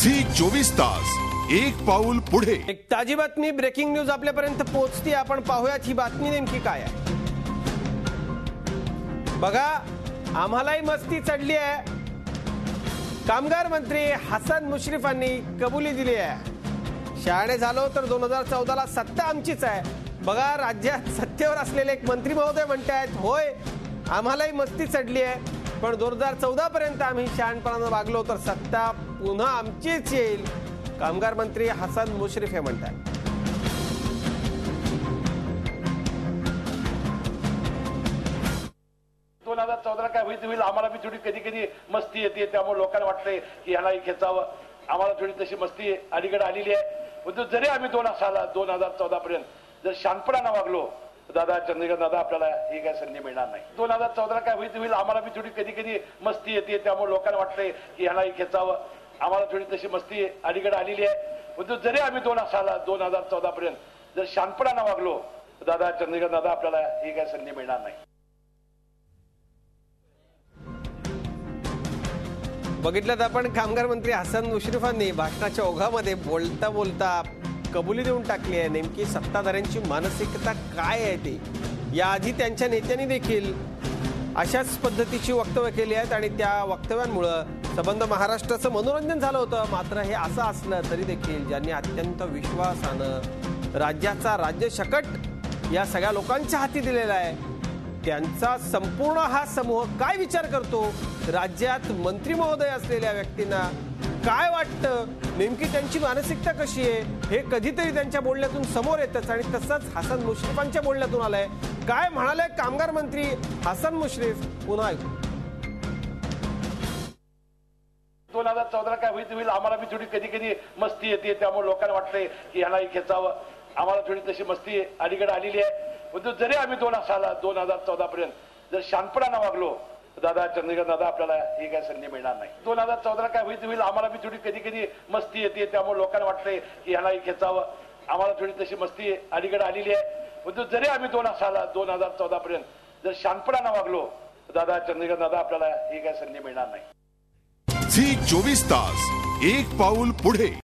झी24 तास एक पाऊल पुढे। एक ताजी बातमी, ब्रेकिंग न्यूज आपल्यापर्यंत पोहोचते। आपण पाहूयात ही बातमी नेमकी काय आहे। बघा, आम्हालाही मस्ती चढली आहे। कामगार मंत्री हसन मुश्रीफांनी कबुली दिली आहे। शहाणे झालो तर 2014 ला सत्ता आमचीच आहे। बघा, राज्यात सत्तेवर असलेले एक मंत्री महोदय म्हणतात, होय आम्हालाही मस्ती चढली आहे, पण 2014 पर्यंत आम्ही शहाणपणाने वागलो तर सत्ता पुन्हा आमचीच येईल। कामगार मंत्री हसन मुश्रीफ हे म्हणतात। 2014 काय होईल आम्हाला बी थोडी कधी कधी मस्ती येते, त्यामुळे लोकांना वाटतंय की ह्याला खेचावं। आम्हाला थोडी तशी मस्ती अलीकडे आलेली आहे। पण जरी आम्ही 2014 पर्यंत जर शांतपणाने वागलो, दादा चंद्रकांत दादा आपल्याला ही काय संधी मिळणार नाही। 2014 काय होईल आम्हाला बी थोडी कधी कधी मस्ती येते, त्यामुळे लोकांना वाटतंय की ह्याला खेचावं। आम्हाला थोडी तशी मस्ती अलीकडे आलेली आहे। पण जरी आम्ही 2014 पर्यंत जर शांतपणाने वागलो, दादा चंद्रकांत दादा आपल्याला ही काय संधी मिळणार नाही। बघितलं आपण कामगार मंत्री हसन मुश्रीफांनी भाषणाच्या ओघामध्ये बोलता बोलता कबुली देऊन टाकली आहे। नेमकी सत्ताधाऱ्यांची मानसिकता काय आहे ती, याआधी त्यांच्या नेत्यांनी देखील अशाच पद्धतीची वक्तव्य केली आहेत आणि त्या वक्तव्यांमुळे संबंध महाराष्ट्राचं मनोरंजन झालं होतं। मात्र हे असं असलं तरी देखील ज्यांनी अत्यंत विश्वासानं राज्याचा राज्यशकट या सगळ्या लोकांच्या हाती दिलेला आहे, त्यांचा संपूर्ण हा समूह काय विचार करतो, राज्यात मंत्री महोदय असलेल्या व्यक्तींना काय वाटतं, नेमकी त्यांची मानसिकता कशी आहे, हे कधीतरी त्यांच्या बोलण्यातून समोर येतच। आणि तसंच हसन मुश्रीफांच्या बोलण्यातून आलंय। काय म्हणाले कामगार मंत्री हसन मुश्रीफ, पुन्हा ऐकू। 2014 काय होईल आम्हाला बी थोडी कधी कधी मस्ती येते, त्यामुळे लोकांना वाटतंय की ह्याला खेचावं। आम्हाला थोडी तशी मस्ती अलीकडे आलेली आहे। पण जरी आम्ही 2014 पर्यंत जर शांतपणाने वागलो, दादा चंद्रकांत दादा आपल्याला ही काय संधी मिळणार नाही। 2014 काय होईल आम्हाला बी थोडी कधी कधी मस्ती येते, त्यामुळे लोकांना वाटतंय की ह्याला खेचावं। आम्हाला थोडी तशी मस्ती अलीकडे आलेली आहे। पण जरी आम्ही 2014 पर्यंत जर शांतपणाने वागलो, दादा चंद्रकांत दादा आपल्याला ही काय संधी मिळणार नाही। झी24 तास एक पाऊल पुढे।